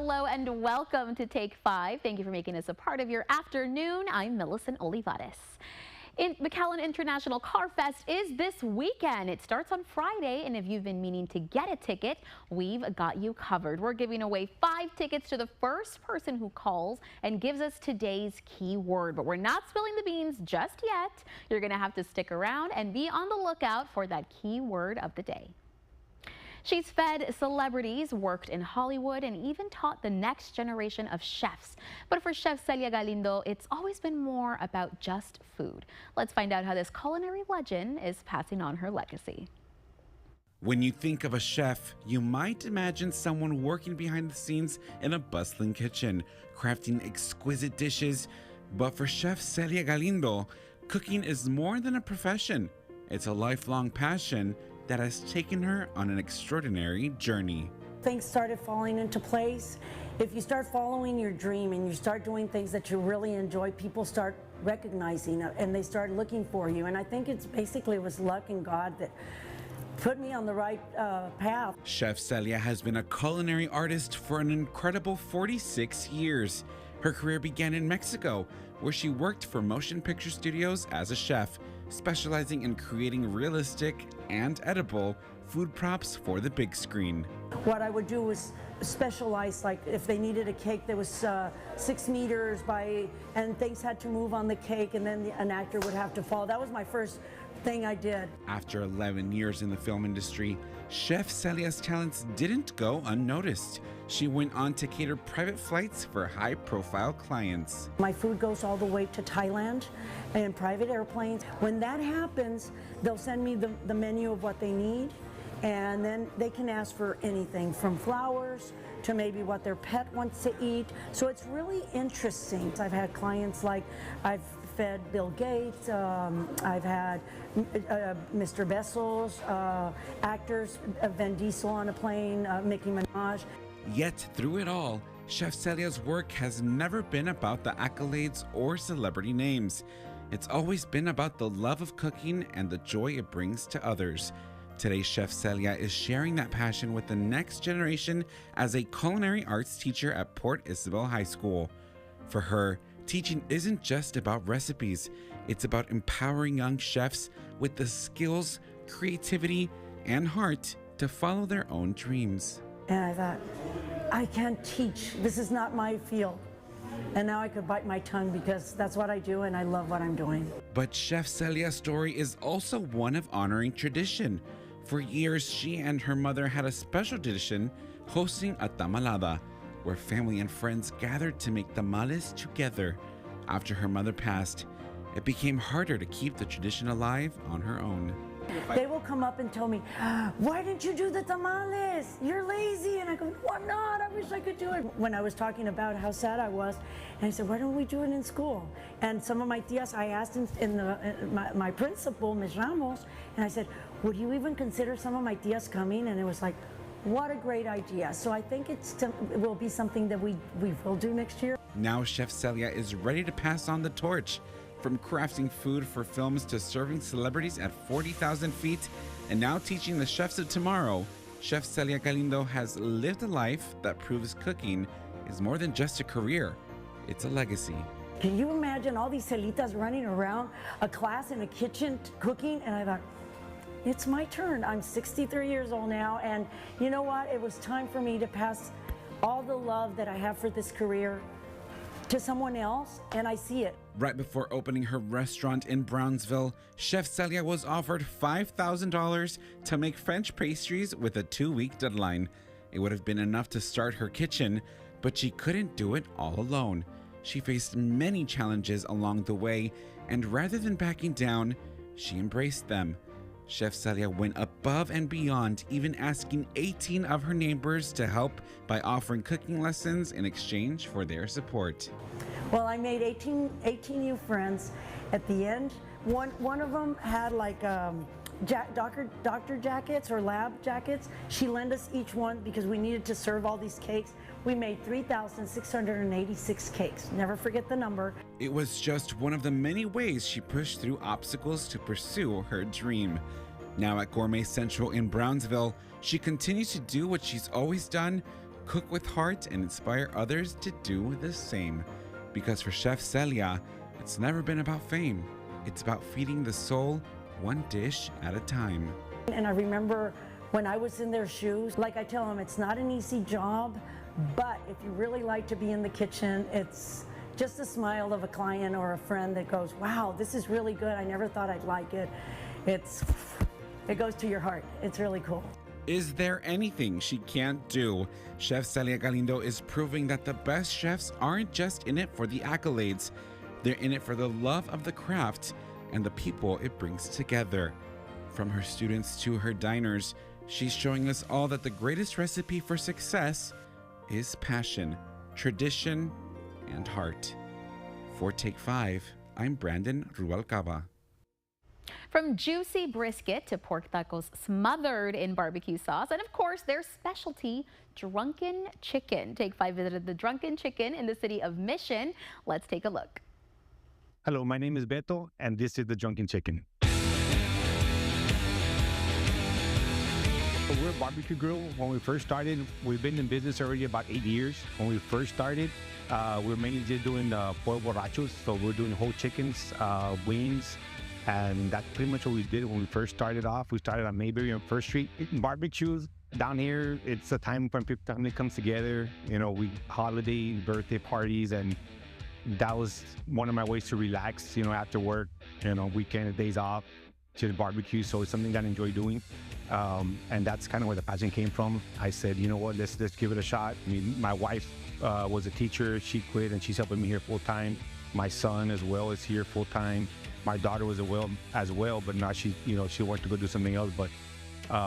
Hello and welcome to Take 5. Thank you for making us a part of your afternoon. I'm Millicent Olivares. McAllen International Car Fest is this weekend. It starts on Friday, and if you've been meaning to get a ticket, we've got you covered. We're giving away 5 tickets to the first person who calls and gives us today's keyword. But we're not spilling the beans just yet. You're going to have to stick around and be on the lookout for that keyword of the day. She's fed celebrities, worked in Hollywood, and even taught the next generation of chefs. But for Chef Celia Galindo, it's always been more about just food. Let's find out how this culinary legend is passing on her legacy. When you think of a chef, you might imagine someone working behind the scenes in a bustling kitchen, crafting exquisite dishes. But for Chef Celia Galindo, cooking is more than a profession. It's a lifelong passion that has taken her on an extraordinary journey. Things started falling into place. If you start following your dream and you start doing things that you really enjoy, people start recognizing it and they start looking for you. And I think it was luck and God that put me on the right path. Chef Celia has been a culinary artist for an incredible 46 years. Her career began in Mexico, where she worked for motion picture studios as a chef, specializing in creating realistic and edible food props for the big screen. What I would do was specialize, like if they needed a cake that was 6 meters by, and things had to move on the cake, and then an actor would have to fall. That was my first thing I did. After 11 years in the film industry, Chef Celia's talents didn't go unnoticed. She went on to cater private flights for high-profile clients. My food goes all the way to Thailand in private airplanes. When that happens, they'll send me the menu of what they need, and then they can ask for anything from flowers to maybe what their pet wants to eat. So it's really interesting. I've had clients like, I've fed Bill Gates, I've had Mr. Bezos, actors, Vin Diesel on a plane, Nicki Minaj. Yet through it all, Chef Celia's work has never been about the accolades or celebrity names. It's always been about the love of cooking and the joy it brings to others. Today, Chef Celia is sharing that passion with the next generation as a culinary arts teacher at Port Isabel High School. For her, teaching isn't just about recipes. It's about empowering young chefs with the skills, creativity, and heart to follow their own dreams. And I thought, I can't teach. This is not my field. And now I could bite my tongue because that's what I do and I love what I'm doing. But Chef Celia's story is also one of honoring tradition. For years, she and her mother had a special tradition hosting a tamalada, where family and friends gathered to make tamales together. After her mother passed, it became harder to keep the tradition alive on her own. They will come up and tell me, why didn't you do the tamales? You're lazy. And I go, no, I'm not. I wish I could do it. When I was talking about how sad I was, and I said, why don't we do it in school? And some of my tias, I asked my principal, Ms. Ramos, and I said, would you even consider some of my tias coming? And it was like, what a great idea. So I think it will be something that we will do next year. Now Chef Celia is ready to pass on the torch. From crafting food for films to serving celebrities at 40,000 feet, and now teaching the chefs of tomorrow, Chef Celia Galindo has lived a life that proves cooking is more than just a career, it's a legacy. Can you imagine all these celitas running around a class in a kitchen cooking? And I thought, it's my turn. I'm 63 years old now, and you know what? It was time for me to pass all the love that I have for this career to someone else, and I see it. Right before opening her restaurant in Brownsville, Chef Celia was offered $5,000 to make French pastries with a 2-week deadline. It would have been enough to start her kitchen, but she couldn't do it all alone. She faced many challenges along the way, and rather than backing down, she embraced them. Chef Celia went above and beyond, even asking 18 of her neighbors to help by offering cooking lessons in exchange for their support. Well, I made 18 new friends. At the end, one of them had like doctor jackets or lab jackets. She lent us each one because we needed to serve all these cakes. We made 3,686 cakes. Never forget the number. It was just one of the many ways she pushed through obstacles to pursue her dream. Now at Gourmet Central in Brownsville, she continues to do what she's always done, cook with heart and inspire others to do the same. Because for Chef Celia, it's never been about fame. It's about feeding the soul one dish at a time. And I remember when I was in their shoes, like I tell them, it's not an easy job, but if you really like to be in the kitchen, it's just a smile of a client or a friend that goes, wow, this is really good. I never thought I'd like it. It goes to your heart. It's really cool. Is there anything she can't do? Chef Celia Galindo is proving that the best chefs aren't just in it for the accolades. They're in it for the love of the craft and the people it brings together. From her students to her diners, she's showing us all that the greatest recipe for success is passion, tradition, and heart. For Take 5, I'm Brandon Rubalcaba. From juicy brisket to pork tacos smothered in barbecue sauce, and of course their specialty, Drunken Chicken. Take 5 visited the Drunken Chicken in the city of Mission. Let's take a look. Hello, my name is Beto, and this is the Drunken Chicken. We're a barbecue grill. When we first started, we've been in business already about 8 years. When we first started, we were mainly just doing pollo borrachos. So we're doing whole chickens, wings, and that's pretty much what we did when we first started off. We started on Mayberry on First Street. Barbecues down here, it's a time when family comes together. You know, holiday, birthday parties, and that was one of my ways to relax, you know, after work, you know, weekend, days off, to barbecue. So it's something that I enjoy doing. And that's kind of where the passion came from. I said, you know what, let's give it a shot. I mean, my wife was a teacher. She quit and she's helping me here full time. My son as well is here full time. My daughter was as well, but now she wanted to go do something else. But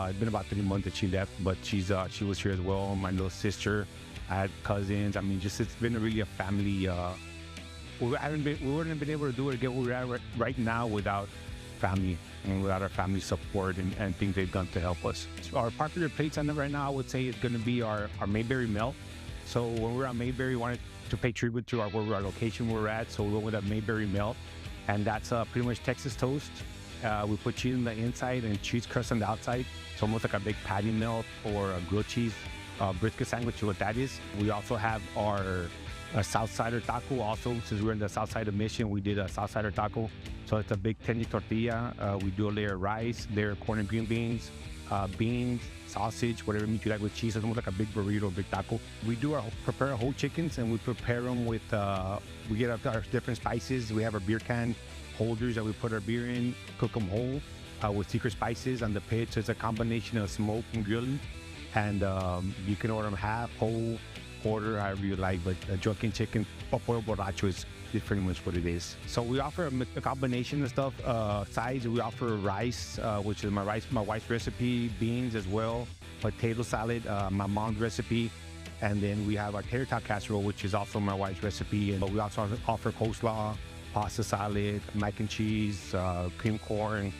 it's been about 3 months that she left, but she was here as well. My little sister, I had cousins. I mean, it's been really a family. We wouldn't have been able to do it again where we're at right now without family and without our family support and things they've done to help us. So our popular plates on it right now, I would say, is going to be our Mayberry melt. So when we're on Mayberry, we wanted to pay tribute to our location we're at, so we went with a Mayberry melt, and that's pretty much Texas toast. We put cheese on the inside and cheese crust on the outside. It's almost like a big patty melt or a grilled cheese brisket sandwich is what that is. We also have our Southsider taco also. Since we're in the south side of Mission, we did a Southsider taco. So it's a big tendy tortilla. We do a layer of rice, layer of corn and green beans, sausage, whatever meat you like with cheese. It's almost like a big burrito, big taco. We prepare our whole chickens, and we prepare them with, we get our different spices. We have our beer can holders that we put our beer in, cook them whole with secret spices on the pit. So it's a combination of smoke and grilling. And you can order them half, whole, quarter, however you like, but a Drunken Chicken pollo borracho is pretty much what it is. So we offer a combination of stuff. Sides, we offer rice, which is my wife's recipe, beans as well, potato salad, my mom's recipe, and then we have our tater tot casserole, which is also my wife's recipe. But we also offer coleslaw, pasta salad, mac and cheese, cream corn,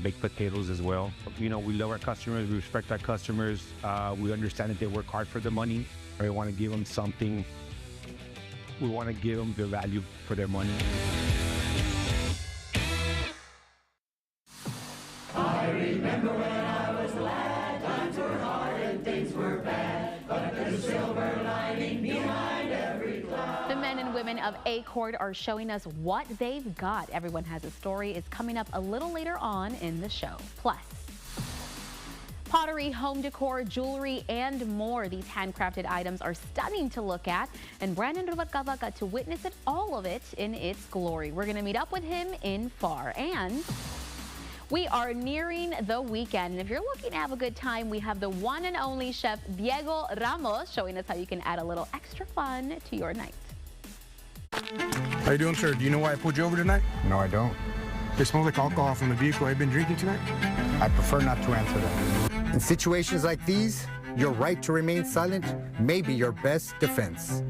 baked potatoes as well. You know, we love our customers, we respect our customers, we understand that they work hard for the money. We want to give them something. We want to give them the value for their money. I remember when I was a lad, times were hard and things were bad, but there's a silver lining behind every cloud. The men and women of Accord are showing us what they've got. Everyone Has a Story is coming up a little later on in the show. Plus, pottery, home decor, jewelry, and more. These handcrafted items are stunning to look at, and Brandon Rubalcaba got to witness all of it in its glory. We're going to meet up with him in FAR, and we are nearing the weekend. And if you're looking to have a good time, we have the one and only Chef Diego Ramos showing us how you can add a little extra fun to your night. How you doing, sir? Do you know why I pulled you over tonight? No, I don't. It smells like alcohol from the vehicle I've been drinking tonight. I prefer not to answer that. In situations like these, your right to remain silent may be your best defense.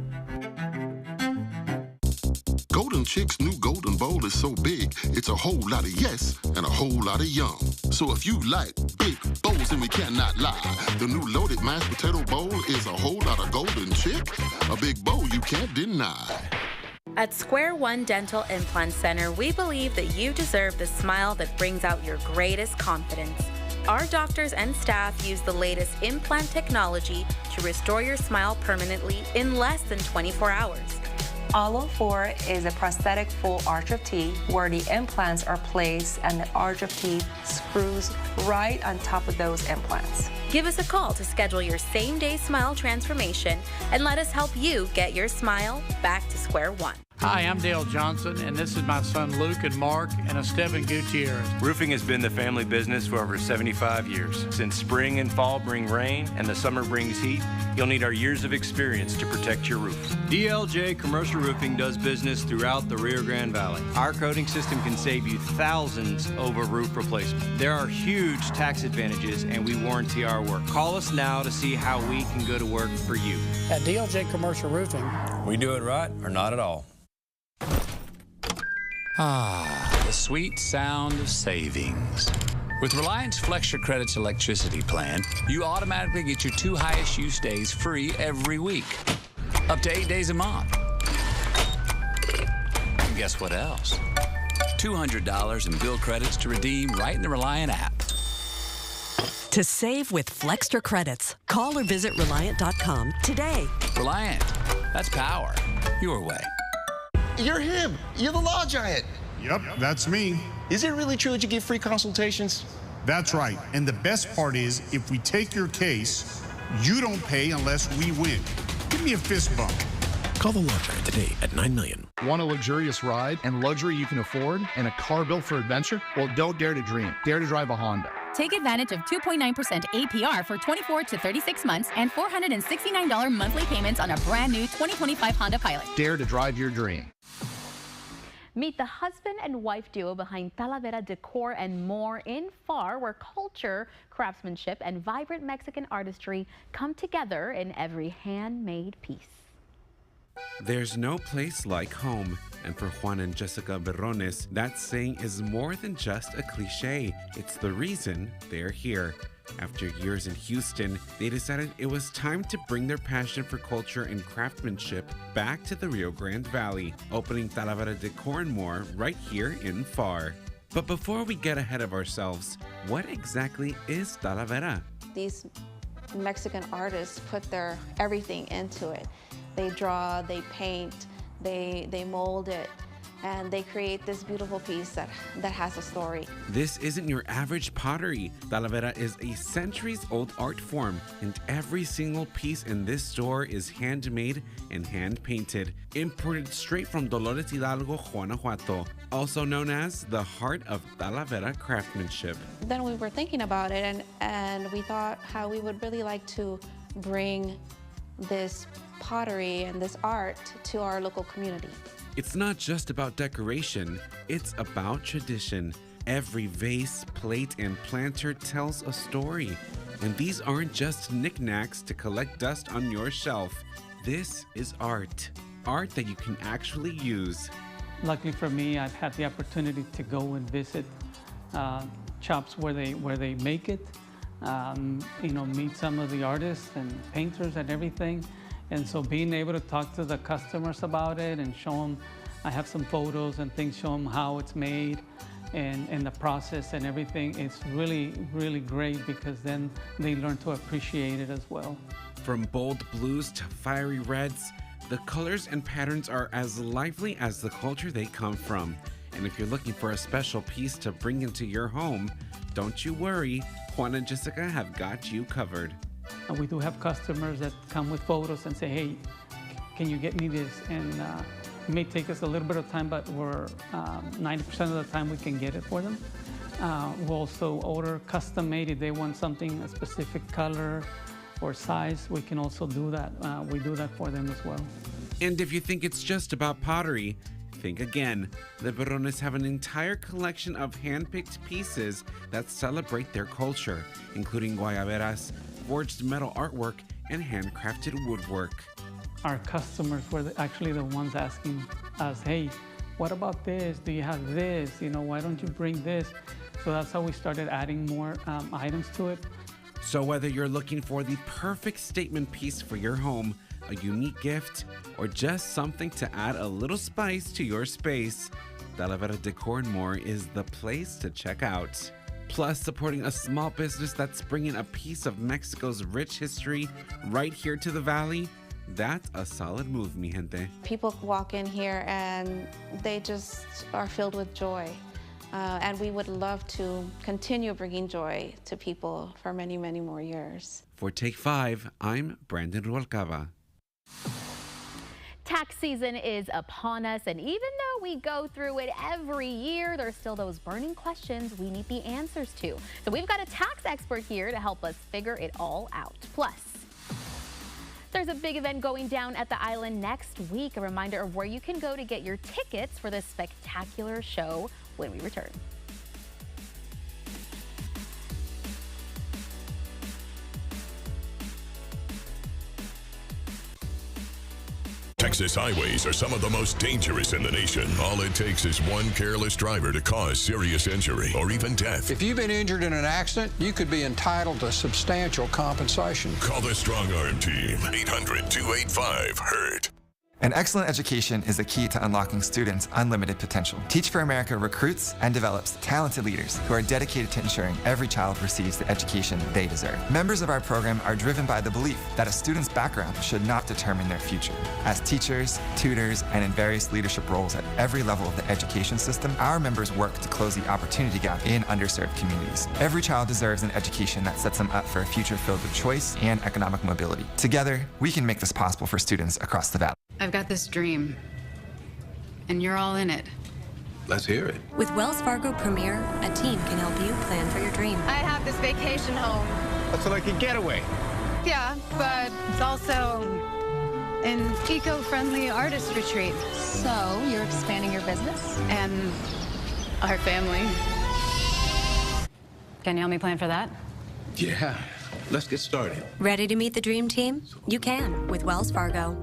Golden Chick's new Golden Bowl is so big, it's a whole lot of yes and a whole lot of yum. So if you like big bowls, then we cannot lie. The new loaded mashed potato bowl is a whole lot of Golden Chick, a big bowl you can't deny. At Square One Dental Implant Center, we believe that you deserve the smile that brings out your greatest confidence. Our doctors and staff use the latest implant technology to restore your smile permanently in less than 24 hours. Allo 4 is a prosthetic full arch of teeth where the implants are placed and the arch of teeth screws right on top of those implants. Give us a call to schedule your same-day smile transformation and let us help you get your smile back to square one. Hi, I'm Dale Johnson, and this is my son Luke and Mark and Esteban Gutierrez. Roofing has been the family business for over 75 years. Since spring and fall bring rain and the summer brings heat, you'll need our years of experience to protect your roof. DLJ Commercial Roofing does business throughout the Rio Grande Valley. Our coating system can save you thousands over roof replacement. There are huge tax advantages, and we warranty our work. Call us now to see how we can go to work for you. At DLJ Commercial Roofing, We do it right or not at all. Ah, the sweet sound of savings. With Reliance Flex Your Credits electricity plan, you automatically get your 2 highest use days free every week, up to 8 days a month. And guess what else? $200 in bill credits to redeem right in the Reliant app. To save with Flextra credits, call or visit Reliant.com today. Reliant, that's power your way. You're him. You're the law giant. Yep, that's me. Is it really true that you give free consultations? That's right. And the best part is, if we take your case, you don't pay unless we win. Give me a fist bump. Call the Law Giant today at $9 million. Want a luxurious ride and luxury you can afford and a car built for adventure? Well, don't dare to dream. Dare to drive a Honda. Take advantage of 2.9% APR for 24 to 36 months and $469 monthly payments on a brand new 2025 Honda Pilot. Dare to drive your dream. Meet the husband and wife duo behind Talavera Decor and More in FAR, where culture, craftsmanship, and vibrant Mexican artistry come together in every handmade piece. There's no place like home, and for Juan and Jessica Berrones, that saying is more than just a cliche. It's the reason they're here. After years in Houston, they decided it was time to bring their passion for culture and craftsmanship back to the Rio Grande Valley, opening Talavera Decor and More right here in FAR. But before we get ahead of ourselves, what exactly is Talavera? These Mexican artists put their everything into it. They draw, they paint, they mold it, and they create this beautiful piece that has a story. This isn't your average pottery. Talavera is a centuries-old art form, and every single piece in this store is handmade and hand-painted, imported straight from Dolores Hidalgo, Guanajuato, also known as the heart of Talavera craftsmanship. Then we were thinking about it, and we thought how we would really like to bring this pottery and this art to our local community. It's not just about decoration, it's about tradition. Every vase, plate, and planter tells a story. And these aren't just knickknacks to collect dust on your shelf. This is art. Art that you can actually use. luckily for me, I've had the opportunity to go and visit shops where they make it, meet some of the artists and painters and everything. And so being able to talk to the customers about it and show them, I have some photos and things, show them how it's made and the process and everything. It's really, really great because then they learn to appreciate it as well. From bold blues to fiery reds, the colors and patterns are as lively as the culture they come from. And if you're looking for a special piece to bring into your home, don't you worry, Juan and Jessica have got you covered. We do have customers that come with photos and say, hey, can you get me this? And it may take us a little bit of time, but we're 90% of the time we can get it for them. We'll also order custom made. If they want something, a specific color or size, we can also do that. We do that for them as well. And if you think it's just about pottery, think again. The Berrones have an entire collection of hand-picked pieces that celebrate their culture, including guayaberas, forged metal artwork, and handcrafted woodwork. Our customers were actually the ones asking us, hey, what about this? Do you have this? Why don't you bring this? So that's how we started adding more items to it. So whether you're looking for the perfect statement piece for your home, a unique gift, or just something to add a little spice to your space, Talavera Decor and More is the place to check out. Plus, supporting a small business that's bringing a piece of Mexico's rich history right here to the Valley, that's a solid move, mi gente. People walk in here and they just are filled with joy. And we would love to continue bringing joy to people for many, many more years. For Take 5, I'm Brandon Rualcaba. Tax season is upon us, and even though we go through it every year, there's still those burning questions we need the answers to. So we've got a tax expert here to help us figure it all out. Plus, there's a big event going down at the island next week. A reminder of where you can go to get your tickets for this spectacular show when we return. Texas highways are some of the most dangerous in the nation. All it takes is one careless driver to cause serious injury or even death. If you've been injured in an accident, you could be entitled to substantial compensation. Call the Strong Arm Team. 800-285-HURT. An excellent education is the key to unlocking students' unlimited potential. Teach for America recruits and develops talented leaders who are dedicated to ensuring every child receives the education they deserve. Members of our program are driven by the belief that a student's background should not determine their future. As teachers, tutors, and in various leadership roles at every level of the education system, our members work to close the opportunity gap in underserved communities. Every child deserves an education that sets them up for a future filled with choice and economic mobility. Together, we can make this possible for students across the Valley. I've got this dream, and you're all in it. Let's hear it. With Wells Fargo Premier, a team can help you plan for your dream. I have this vacation home. That's like a getaway. Yeah, but it's also an eco-friendly artist retreat. So you're expanding your business? And our family. Can you help me plan for that? Yeah, let's get started. Ready to meet the dream team? You can with Wells Fargo.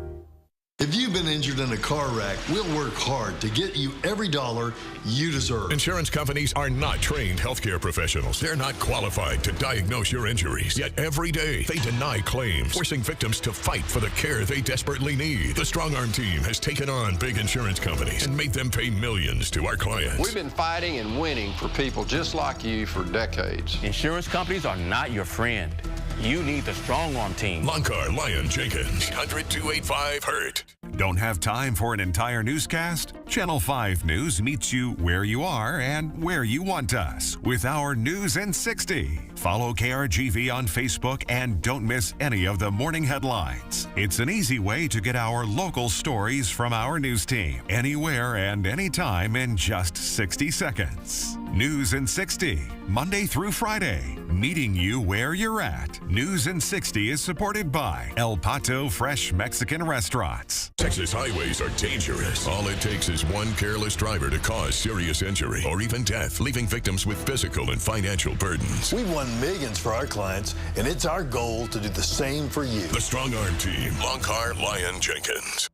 If you've been injured in a car wreck, we'll work hard to get you every dollar you deserve. Insurance companies are not trained healthcare professionals. They're not qualified to diagnose your injuries. Yet every day, they deny claims, forcing victims to fight for the care they desperately need. The Strong Arm Team has taken on big insurance companies and made them pay millions to our clients. We've been fighting and winning for people just like you for decades. Insurance companies are not your friend. You need the Strong Arm Team. Loncar, Lyon, Jenkins, 800-285-HURT. Don't have time for an entire newscast? Channel 5 News meets you where you are and where you want us with our News in 60. Follow KRGV on Facebook and don't miss any of the morning headlines. It's an easy way to get our local stories from our news team anywhere and anytime in just 60 seconds. News in 60, Monday through Friday, meeting you where you're at. News in 60 is supported by El Pato Fresh Mexican Restaurants. Texas highways are dangerous. All it takes is one careless driver to cause serious injury or even death, leaving victims with physical and financial burdens. We've won millions for our clients, and it's our goal to do the same for you. The Strong Arm Team, Loncar, Lyon, Jenkins.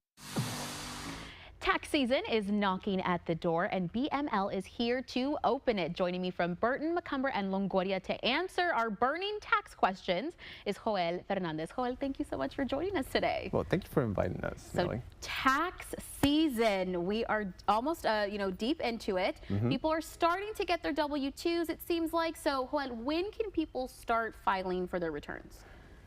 Tax season is knocking at the door, and BML is here to open it. Joining me from Burton, Macomber, and Longoria to answer our burning tax questions is Joel Fernandez. Joel, thank you so much for joining us today. Well, thank you for inviting us, Millie. Tax season, we are almost deep into it. People are starting to get their W-2s, it seems like. So, Joel, when can people start filing for their returns?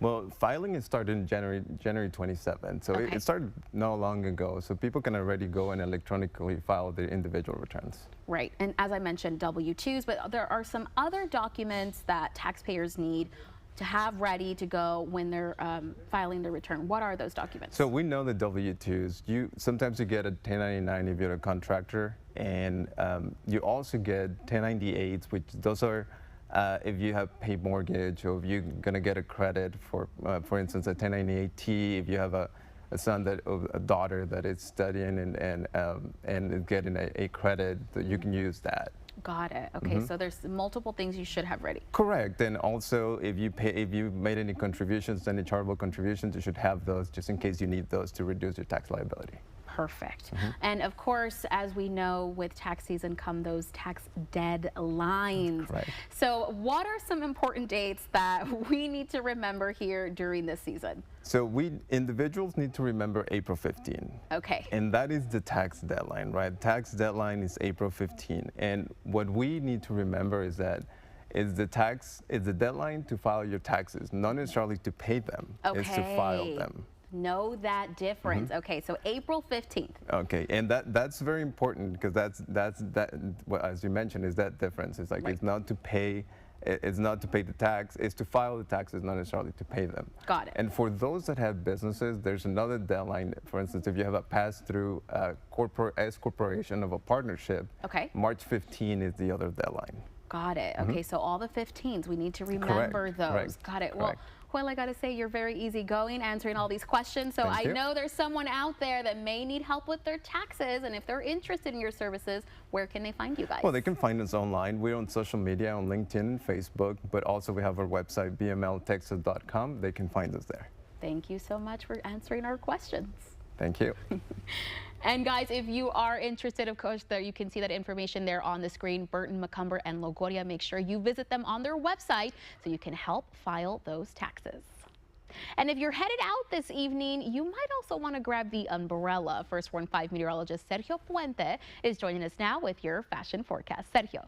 Well, filing is started in January 27th, so it started not long ago, so people can already go and electronically file their individual returns. Right, and as I mentioned, W-2s, but there are some other documents that taxpayers need to have ready to go when they're filing their return. What are those documents? So we know the W-2s. Sometimes you get a 1099 if you're a contractor, and you also get 1098s, which those are if you have paid mortgage, or if you're going to get a credit for instance, a 1098T, if you have a daughter that is studying and is getting a credit, that you can use that. Got it. Okay, so there's multiple things you should have ready. Correct. And also, if you made any contributions, any charitable contributions, you should have those just in case you need those to reduce your tax liability. Perfect. And of course, as we know, with tax season come those tax deadlines. Right. So what are some important dates that we need to remember here during this season? So individuals need to remember April 15. Okay. And that is the tax deadline, right? Tax deadline is April 15. And what we need to remember is that is the deadline to file your taxes, not necessarily to pay them. It's to file them. Know that difference. Okay, so April 15th. Okay, and that's very important because that's well, as you mentioned, is that difference. It's like it's not to pay. It's not to pay the tax. It's to file the taxes, not necessarily to pay them. Got it. And for those that have businesses, there's another deadline. For instance, if you have a pass-through S corporation of a partnership, March 15 is the other deadline. Got it. Okay, so all the 15s, we need to remember those. Correct. Got it. Well, Joel, I got to say, you're very easygoing answering all these questions. So I know there's someone out there that may need help with their taxes. And if they're interested in your services, where can they find you guys? Well, they can find us online. We're on social media, on LinkedIn and Facebook. But also we have our website, bmltexas.com. They can find us there. Thank you so much for answering our questions. Thank you. And guys, if you are interested, of course, there you can see that information there on the screen. Burton, Macomber, and Longoria. Make sure you visit them on their website so you can help file those taxes. And if you're headed out this evening, you might also want to grab the umbrella. First Warn 5 meteorologist Sergio Puente is joining us now with your fashion forecast. Sergio.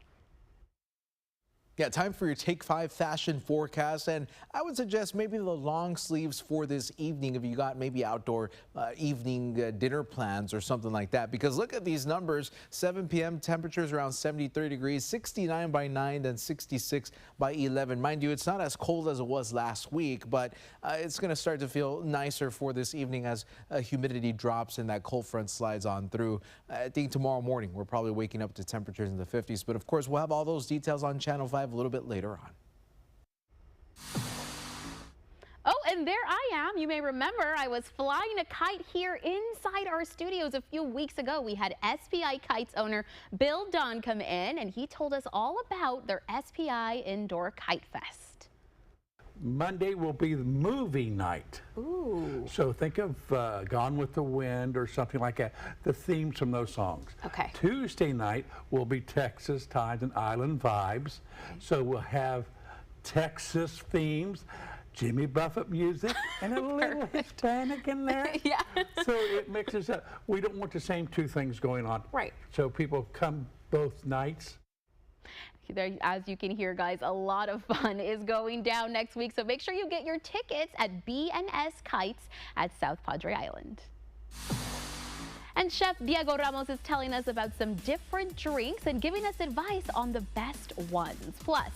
Yeah, time for your Take 5 fashion forecast, and I would suggest maybe the long sleeves for this evening if you got maybe outdoor evening dinner plans or something like that, because look at these numbers. 7 p.m. temperatures around 73 degrees, 69 by 9, then 66 by 11. Mind you, it's not as cold as it was last week, but it's going to start to feel nicer for this evening as humidity drops and that cold front slides on through. I think tomorrow morning we're probably waking up to temperatures in the 50s, but of course we'll have all those details on Channel 5 a little bit later on. Oh, and there I am. You may remember I was flying a kite here inside our studios a few weeks ago. We had SPI Kites owner Bill Dunn come in, and he told us all about their SPI Indoor Kite Fest. Monday will be the movie night. Ooh. So think of Gone with the Wind or something like that, the themes from those songs. Okay. Tuesday night will be Texas Tides and Island Vibes. So we'll have Texas themes, Jimmy Buffett music, and a little Hispanic in there. Yeah. So it mixes up. We don't want the same two things going on. Right. So people come both nights. There, as you can hear, guys, a lot of fun is going down next week. So make sure you get your tickets at B&S Kites at South Padre Island. And Chef Diego Ramos is telling us about some different drinks and giving us advice on the best ones. Plus,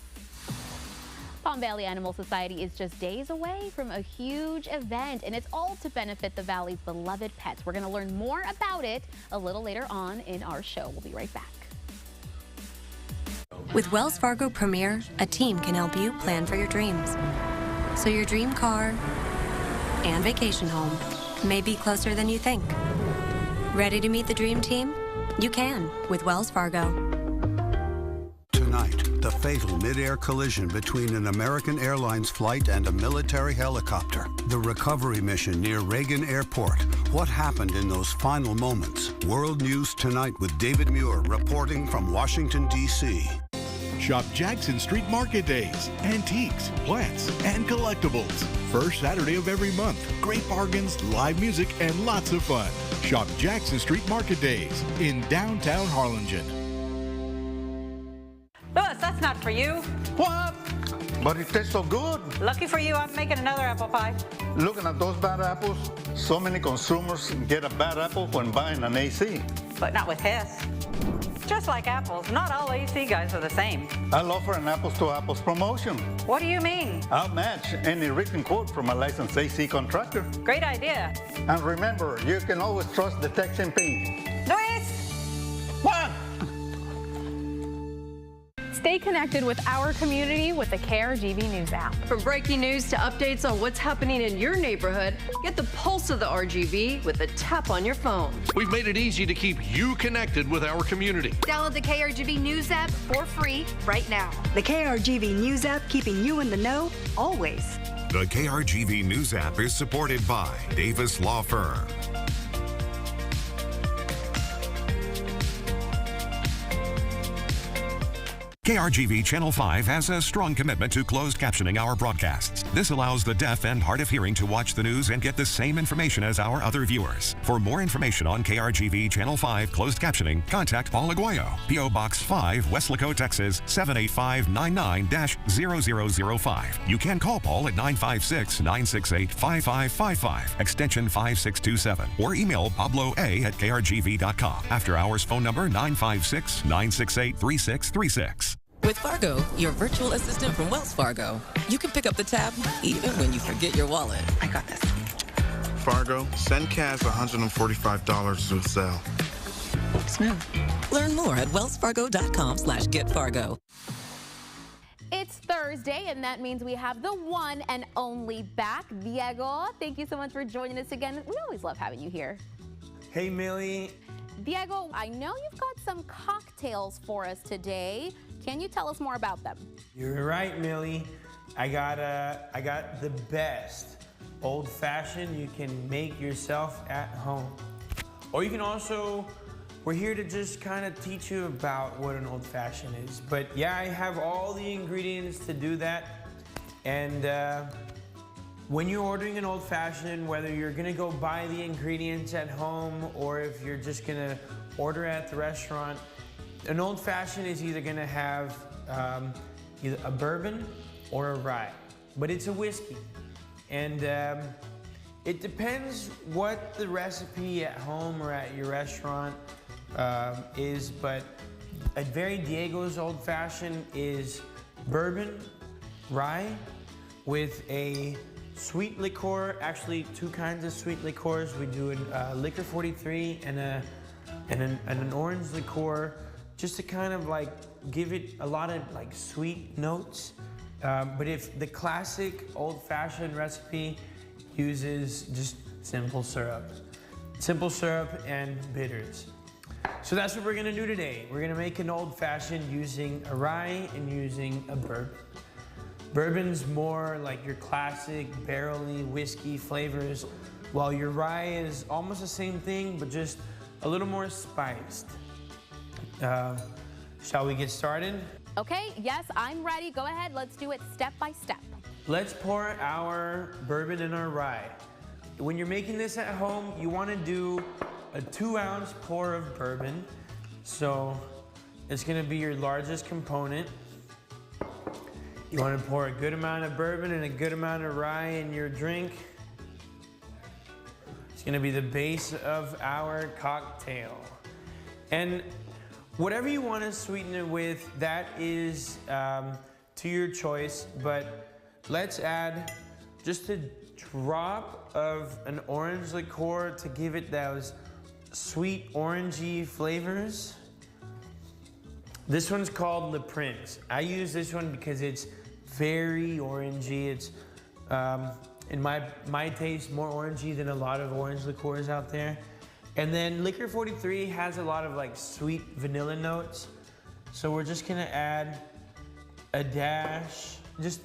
Palm Valley Animal Society is just days away from a huge event, and it's all to benefit the Valley's beloved pets. We're going to learn more about it a little later on in our show. We'll be right back. With Wells Fargo Premier, a team can help you plan for your dreams. So your dream car and vacation home may be closer than you think. Ready to meet the dream team? You can with Wells Fargo. Tonight, the fatal mid-air collision between an American Airlines flight and a military helicopter. The recovery mission near Reagan Airport. What happened in those final moments? World News Tonight with David Muir reporting from Washington, D.C. Shop Jackson Street Market Days. Antiques, plants, and collectibles. First Saturday of every month. Great bargains, live music, and lots of fun. Shop Jackson Street Market Days in downtown Harlingen. Louis, that's not for you. What? But it tastes so good. Lucky for you, I'm making another apple pie. Looking at those bad apples, so many consumers get a bad apple when buying an AC. But not with Hess. Just like apples, not all AC guys are the same. I'll offer an apples to apples promotion. What do you mean? I'll match any written quote from a licensed AC contractor. Great idea. And remember, you can always trust the Texan Pink. Luis! What? Stay connected with our community with the KRGV News app. From breaking news to updates on what's happening in your neighborhood, get the pulse of the RGV with a tap on your phone. We've made it easy to keep you connected with our community. Download the KRGV News app for free right now. The KRGV News app, keeping you in the know always. The KRGV News app is supported by Davis Law Firm. KRGV Channel 5 has a strong commitment to closed captioning our broadcasts. This allows the deaf and hard of hearing to watch the news and get the same information as our other viewers. For more information on KRGV Channel 5 closed captioning, contact Paul Aguayo, P.O. Box 5, Weslaco, Texas 78599-0005. You can call Paul at 956-968-5555, extension 5627, or email Pablo A at krgv.com. After hours phone number 956-968-3636. With Fargo, your virtual assistant from Wells Fargo, you can pick up the tab even when you forget your wallet. I got this. Fargo, send Kaz $145 to Zelle. Smooth. Learn more at wellsfargo.com/getfargo. It's Thursday, and that means we have the one and only back, Diego. Thank you so much for joining us again. We always love having you here. Hey, Millie. Diego, I know you've got some cocktails for us today. Can you tell us more about them? You're right, Millie. I got the best old-fashioned you can make yourself at home. Or you can also, we're here to just kind of teach you about what an old-fashioned is. But yeah, I have all the ingredients to do that. And when you're ordering an old-fashioned, whether you're gonna go buy the ingredients at home or if you're just gonna order at the restaurant, an old-fashioned is either gonna have either a bourbon or a rye, but it's a whiskey. And it depends what the recipe at home or at your restaurant is, but a very Diego's old-fashioned is bourbon, rye, with a sweet liqueur, actually two kinds of sweet liqueurs. We do a liquor 43 and an orange liqueur, just to kind of like give it a lot of like sweet notes. But if the classic old-fashioned recipe uses just simple syrup and bitters. So that's what we're gonna do today. We're gonna make an old-fashioned using a rye and using a bourbon. Bourbon's more like your classic barrel-y whiskey flavors, while your rye is almost the same thing, but just a little more spiced. Shall we get started? Okay, yes, I'm ready. Go ahead, let's do it step by step. Let's pour our bourbon in our rye. When you're making this at home, you want to do a 2-ounce pour of bourbon. So it's going to be your largest component. You want to pour a good amount of bourbon and a good amount of rye in your drink. It's going to be the base of our cocktail. And whatever you want to sweeten it with, that is to your choice, but let's add just a drop of an orange liqueur to give it those sweet orangey flavors. This one's called Le Prince. I use this one because it's very orangey. It's, in my taste, more orangey than a lot of orange liqueurs out there. And then Liquor 43 has a lot of like sweet vanilla notes. So we're just gonna add a dash, just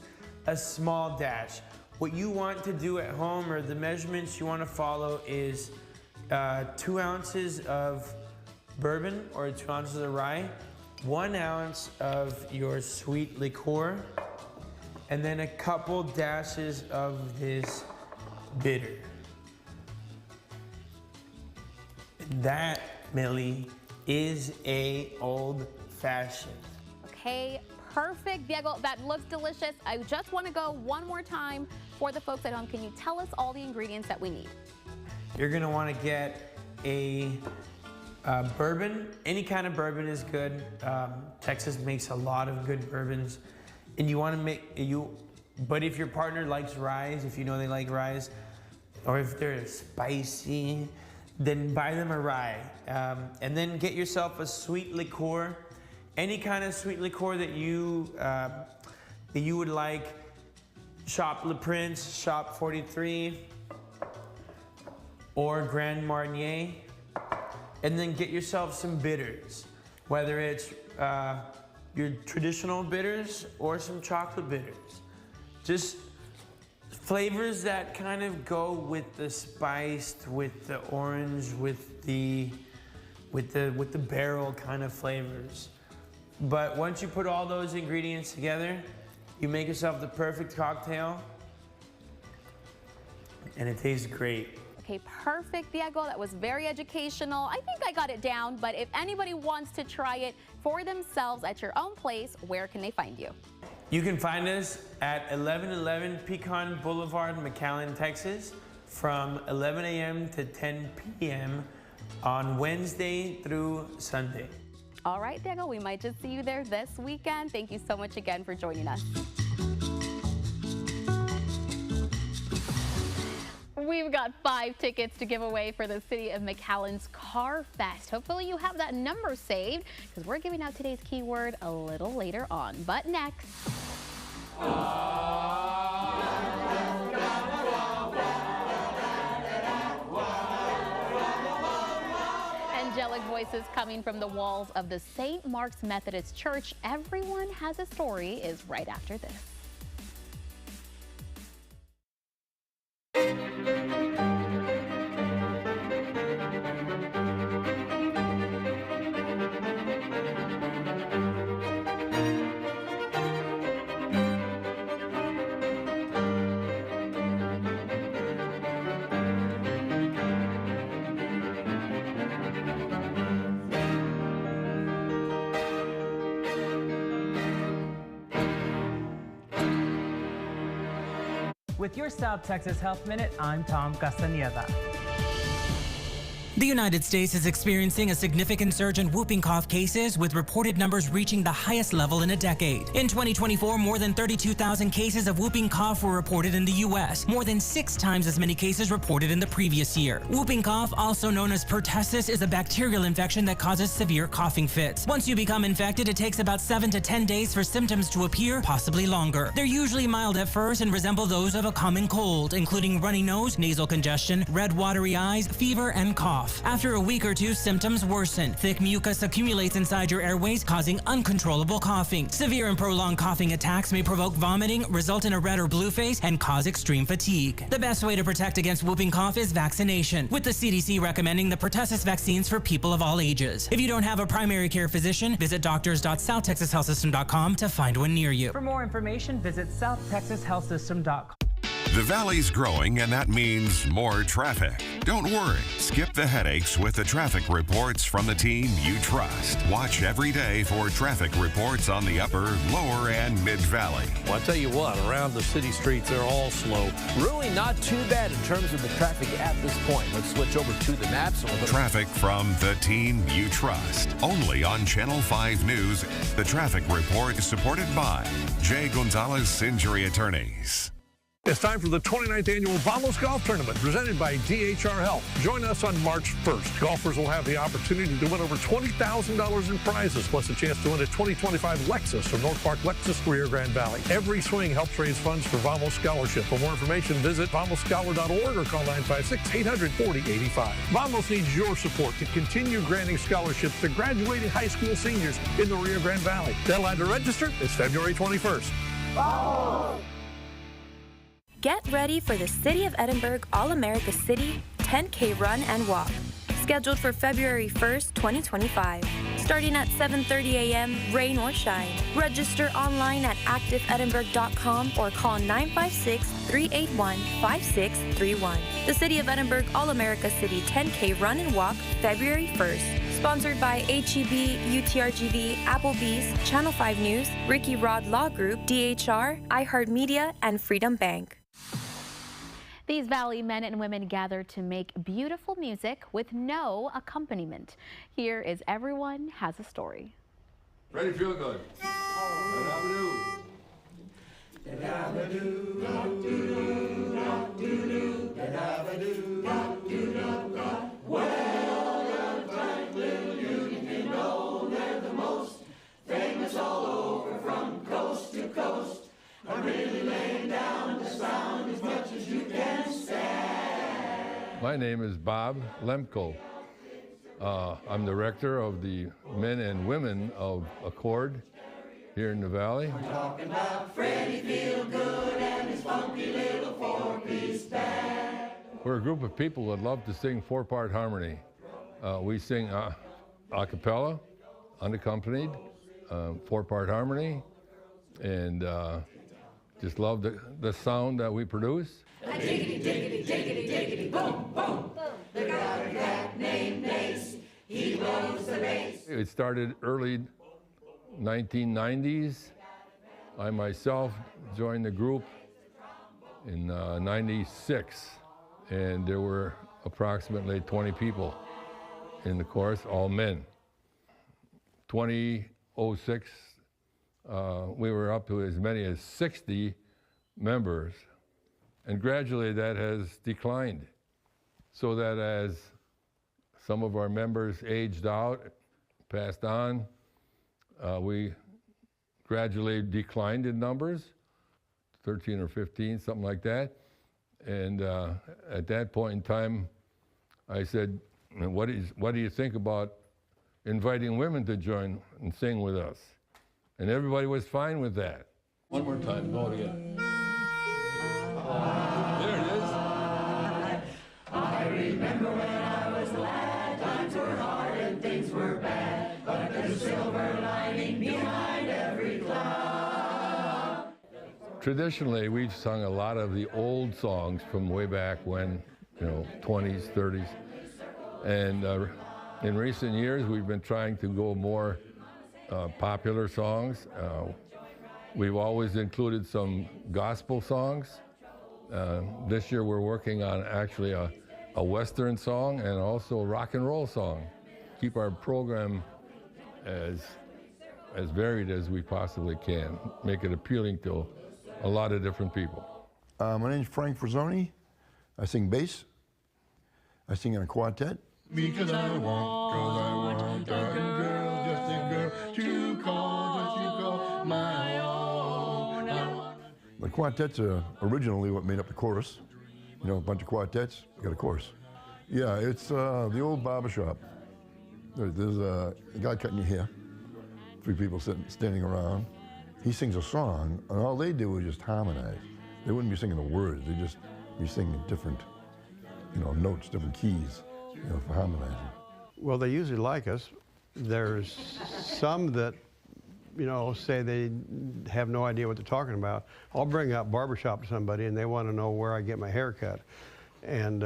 a small dash. What you want to do at home, or the measurements you wanna follow, is 2 ounces of bourbon or 2 ounces of rye, 1 ounce of your sweet liqueur, and then a couple dashes of this bitter. That, Millie, is a old-fashioned. Okay, perfect, Diego. That looks delicious. I just want to go one more time for the folks at home. Can you tell us all the ingredients that we need? You're gonna want to get a bourbon. Any kind of bourbon is good. Texas makes a lot of good bourbons, and you want to make but if your partner likes rye, if you know they like rye, or if they're spicy, then buy them a rye. And then get yourself a sweet liqueur, any kind of sweet liqueur that you would like. Shop Le Prince, Shop 43, or Grand Marnier. And then get yourself some bitters, whether it's your traditional bitters or some chocolate bitters. Just flavors that kind of go with the spiced, with the orange, with the barrel kind of flavors. But once you put all those ingredients together, you make yourself the perfect cocktail, and it tastes great. Okay, perfect, Diego. That was very educational. I think I got it down, but if anybody wants to try it for themselves at your own place, where can they find you? You can find us at 1111 Pecan Boulevard, McAllen, Texas, from 11 a.m. to 10 p.m. on Wednesday through Sunday. All right, Diego, we might just see you there this weekend. Thank you so much again for joining us. We've got 5 tickets to give away for the City of McAllen's Car Fest. Hopefully you have that number saved because we're giving out today's keyword a little later on. But next. Angelic voices coming from the walls of the St. Mark's Methodist Church. Everyone Has a Story is right after this. With your South Texas Health Minute, I'm Tom Castañeda. The United States is experiencing a significant surge in whooping cough cases, with reported numbers reaching the highest level in a decade. In 2024, more than 32,000 cases of whooping cough were reported in the U.S., more than 6 times as many cases reported in the previous year. Whooping cough, also known as pertussis, is a bacterial infection that causes severe coughing fits. Once you become infected, it takes about 7 to 10 days for symptoms to appear, possibly longer. They're usually mild at first and resemble those of a common cold, including runny nose, nasal congestion, red watery eyes, fever, and cough. After a week or two, symptoms worsen. Thick mucus accumulates inside your airways, causing uncontrollable coughing. Severe and prolonged coughing attacks may provoke vomiting, result in a red or blue face, and cause extreme fatigue. The best way to protect against whooping cough is vaccination, with the CDC recommending the pertussis vaccines for people of all ages. If you don't have a primary care physician, visit doctors.southtexashealthsystem.com to find one near you. For more information, visit southtexashealthsystem.com. The valley's growing, and that means more traffic. Don't worry. Skip the headaches with the traffic reports from the team you trust. Watch every day for traffic reports on the upper, lower, and mid-valley. Well, I'll tell you what, around the city streets, they're all slow. Really not too bad in terms of the traffic at this point. Let's switch over to the maps. Traffic from the team you trust. Only on Channel 5 News. The traffic report is supported by J. Gonzalez Injury Attorneys. It's time for the 29th annual Vamos Golf Tournament presented by DHR Health. Join us on March 1st. Golfers will have the opportunity to win over $20,000 in prizes, plus a chance to win a 2025 Lexus from North Park Lexus, Rio Grande Valley. Every swing helps raise funds for Vamos Scholarship. For more information, visit vamosscholar.org or call 956-800-4085. Vamos needs your support to continue granting scholarships to graduating high school seniors in the Rio Grande Valley. Deadline to register is February 21st. Vamos! Get ready for the City of Edinburgh All-America City 10K Run and Walk, scheduled for February 1st, 2025. Starting at 7:30 a.m., rain or shine. Register online at activeedinburgh.com or call 956-381-5631. The City of Edinburgh All-America City 10K Run and Walk, February 1st. Sponsored by HEB, UTRGV, Applebee's, Channel 5 News, Ricky Rod Law Group, DHR, iHeartMedia, and Freedom Bank. These Valley men and women gather to make beautiful music with no accompaniment. Here is Everyone Has a Story. Ready, feel good. Well, Franklin Union, you know they're the most famous all over from coast to coast. I'm really laying down the sound as much as you can stand. My name is Bob Lemko. I'm the director of the Men and Women of Accord here in the Valley. We're talking about Freddie Feelgood and his funky little four-piece band. We're a group of people that love to sing four-part harmony. We sing a cappella, unaccompanied, 4-part harmony, and just love the sound that we produce. Diggity, diggity, diggity, diggity, boom, boom. The guy that named Ace, he blows the bass. It started early 1990s. I myself joined the group in 96, and there were approximately 20 people in the chorus, all men. 2006, we were up to as many as 60 members, and gradually that has declined, so that as some of our members aged out, passed on, we gradually declined in numbers, 13 or 15, something like that. And at that point in time, I said, what do you think about inviting women to join and sing with us? And everybody was fine with that. One more time, go it again. There it is. I remember when I was a lad, times were hard and things were bad, but there's a silver lining behind every cloud. Traditionally, we've sung a lot of the old songs from way back when, 20s, 30s. And in recent years, we've been trying to go more popular songs. We've always included some gospel songs. This year, we're working on actually a Western song and also a rock and roll song. Keep our program as varied as we possibly can. Make it appealing to a lot of different people. My name's Frank Frazzoni. I sing bass. I sing in a quartet. Because I want a girl, just a girl to call my own. The quartets are originally what made up the chorus. A bunch of quartets, you got a chorus. Yeah, it's the old barbershop. There's a guy cutting your hair, 3 people standing around. He sings a song, and all they do is just harmonize. They wouldn't be singing the words, they'd just be singing different, notes, different keys, for harmonizing. Well, they usually like us. There's some that, say they have no idea what they're talking about. I'll bring up barbershop to somebody and they want to know where I get my hair cut, and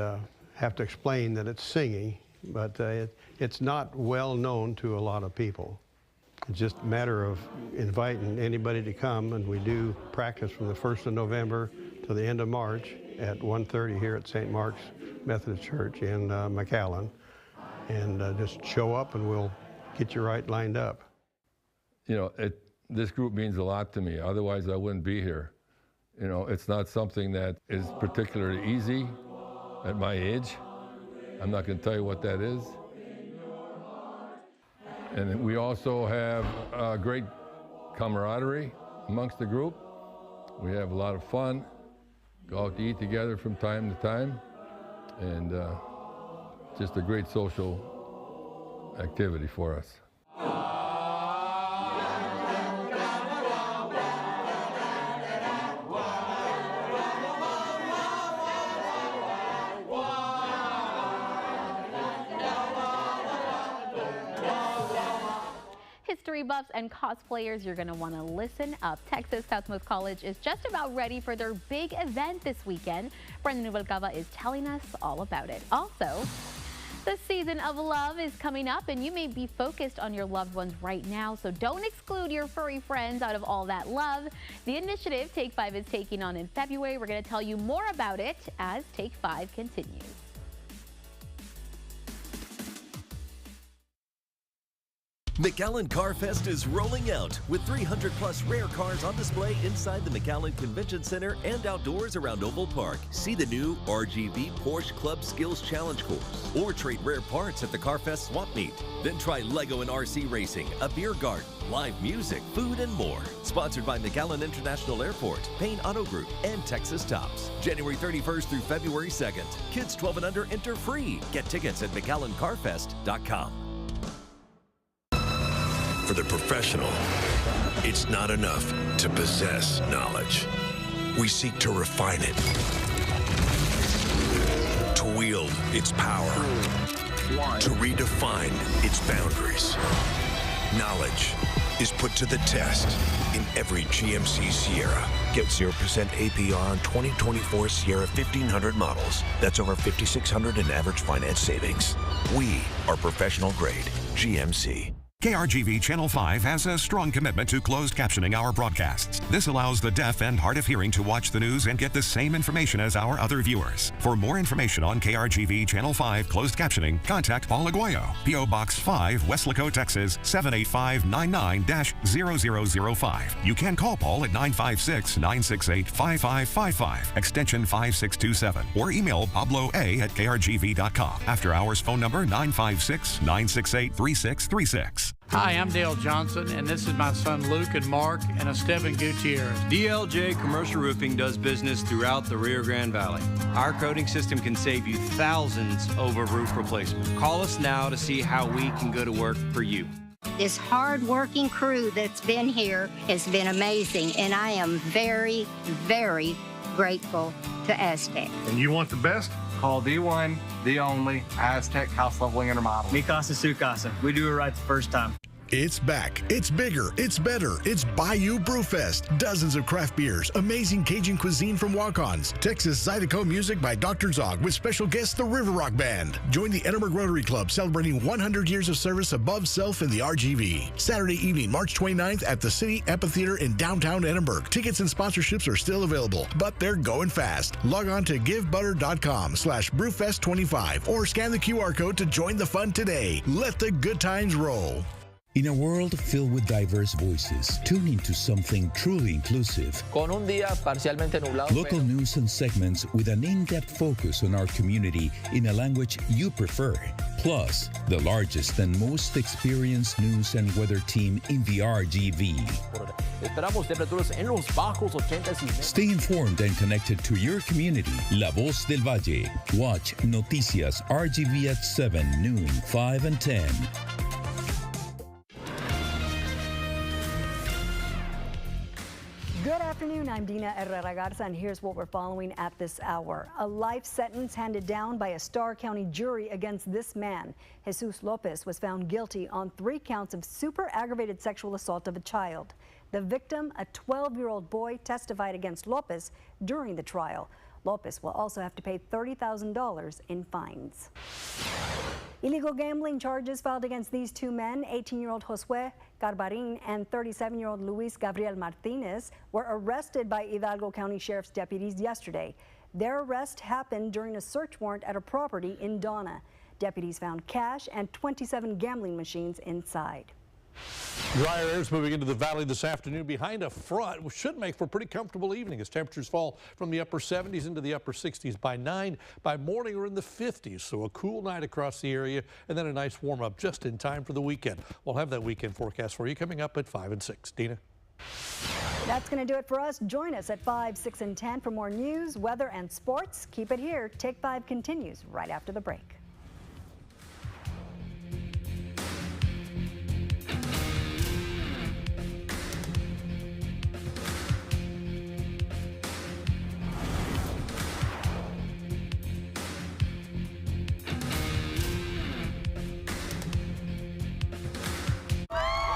have to explain that it's singing, but it's not well known to a lot of people. It's just a matter of inviting anybody to come, and we do practice from the 1st of November to the end of March at 1:30 here at St. Mark's Methodist Church in McAllen, and just show up and we'll get you right lined up. This group means a lot to me, otherwise I wouldn't be here. It's not something that is particularly easy at my age. I'm not going to tell you what that is. And we also have great camaraderie amongst the group. We have a lot of fun, go out to eat together from time to time, and just a great social activity for us. History buffs and cosplayers, you're going to want to listen up. Texas Southmost College is just about ready for their big event this weekend. Brendan Rubalcaba is telling us all about it. Also, the season of love is coming up, and you may be focused on your loved ones right now, so don't exclude your furry friends out of all that love. The initiative Take 5 is taking on in February. We're going to tell you more about it as Take 5 continues. McAllen Car Fest is rolling out with 300-plus rare cars on display inside the McAllen Convention Center and outdoors around Oval Park. See the new RGV Porsche Club Skills Challenge course, or trade rare parts at the Car Fest swap meet. Then try Lego and RC racing, a beer garden, live music, food, and more. Sponsored by McAllen International Airport, Payne Auto Group, and Texas Tops. January 31st through February 2nd. Kids 12 and under enter free. Get tickets at McAllenCarFest.com. For the professional, it's not enough to possess knowledge. We seek to refine it, to wield its power, to redefine its boundaries. Knowledge is put to the test in every GMC Sierra. Get 0% APR on 2024 Sierra 1500 models. That's over $5,600 in average finance savings. We are professional grade GMC. KRGV Channel 5 has a strong commitment to closed captioning our broadcasts. This allows the deaf and hard of hearing to watch the news and get the same information as our other viewers. For more information on KRGV Channel 5 closed captioning, contact Paul Aguayo, P.O. Box 5, Weslaco, Texas 78599-0005. You can call Paul at 956-968-5555, extension 5627, or email Pablo A at krgv.com. After hours phone number 956-968-3636. Hi, I'm Dale Johnson, and this is my son Luke and Mark and Esteban Gutierrez. DLJ Commercial Roofing does business throughout the Rio Grande Valley. Our coating system can save you thousands over roof replacement. Call us now to see how we can go to work for you. This hard-working crew that's been here has been amazing, and I am very, very grateful to Aztec. And you want the best? Call the one, the only Aztec House Leveling and Remodel. Mi casa, su casa. We do it right the first time. It's back. It's bigger. It's better. It's Bayou Brewfest. Dozens of craft beers, amazing Cajun cuisine from walk-ons, Texas Zydeco music by Dr. Zog with special guest the River Rock Band. Join the Edinburgh Rotary Club celebrating 100 years of service above self in the RGV. Saturday evening, March 29th at the City Amphitheater in downtown Edinburgh. Tickets and sponsorships are still available, but they're going fast. Log on to givebutter.com/brewfest25 or scan the QR code to join the fun today. Let the good times roll. In a world filled with diverse voices, tune into something truly inclusive. Con un día parcialmente nublado. Local news and segments with an in-depth focus on our community in a language you prefer. Plus, the largest and most experienced news and weather team in the RGV. Esperamos temperaturas en los bajos 80s y... Stay informed and connected to your community. La Voz del Valle. Watch Noticias RGV at 7, noon, 5, and 10. Good afternoon, I'm Dina Herrera Garza, and here's what we're following at this hour. A life sentence handed down by a Starr County jury against this man. Jesus Lopez was found guilty on 3 counts of super aggravated sexual assault of a child. The victim, a 12-year-old boy, testified against Lopez during the trial. Lopez will also have to pay $30,000 in fines. Illegal gambling charges filed against these 2 men, 18-year-old Josue Carbarin and 37-year-old Luis Gabriel Martinez, were arrested by Hidalgo County Sheriff's deputies yesterday. Their arrest happened during a search warrant at a property in Donna. Deputies found cash and 27 gambling machines inside. Drier air is moving into the valley this afternoon behind a front, which should make for a pretty comfortable evening as temperatures fall from the upper 70s into the upper 60s by 9. By morning, we're in the 50s, so a cool night across the area and then a nice warm up just in time for the weekend. We'll have that weekend forecast for you coming up at 5 and 6. Dina? That's going to do it for us. Join us at 5, 6, and 10 for more news, weather, and sports. Keep it here. Take 5 continues right after the break.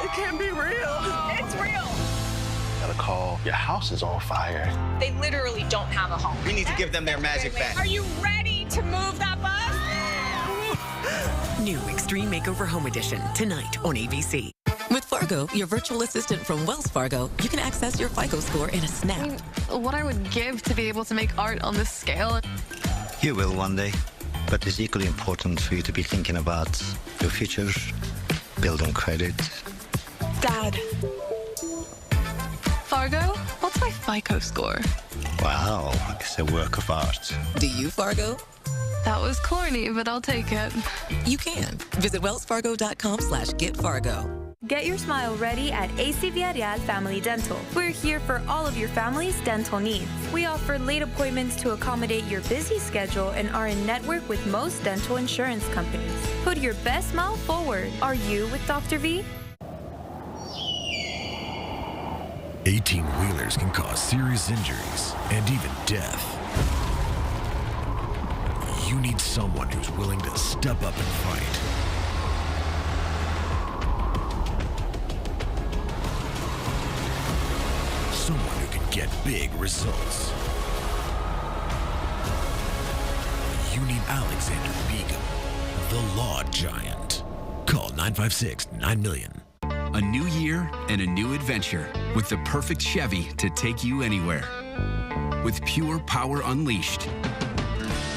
It can't be real. It's real. Got a call. Your house is on fire. They literally don't have a home. We need to give them their magic back. Are you ready to move that bus? New Extreme Makeover Home Edition, tonight on ABC. With Fargo, your virtual assistant from Wells Fargo, you can access your FICO score in a snap. I mean, what I would give to be able to make art on this scale. You will one day, but it's equally important for you to be thinking about your future, build on credit. Dad. Fargo, what's my FICO score? Wow, it's a work of art. Do you, Fargo? That was corny, but I'll take it. You can. Visit wellsfargo.com/getfargo. Get your smile ready at AC Villarreal Family Dental. We're here for all of your family's dental needs. We offer late appointments to accommodate your busy schedule and are in network with most dental insurance companies. Put your best smile forward. Are you with Dr. V? 18-wheelers can cause serious injuries and even death. You need someone who's willing to step up and fight. get big results. You need Alexander Begum, the law giant. Call 956-9000000. A new year and a new adventure with the perfect Chevy to take you anywhere. With pure power unleashed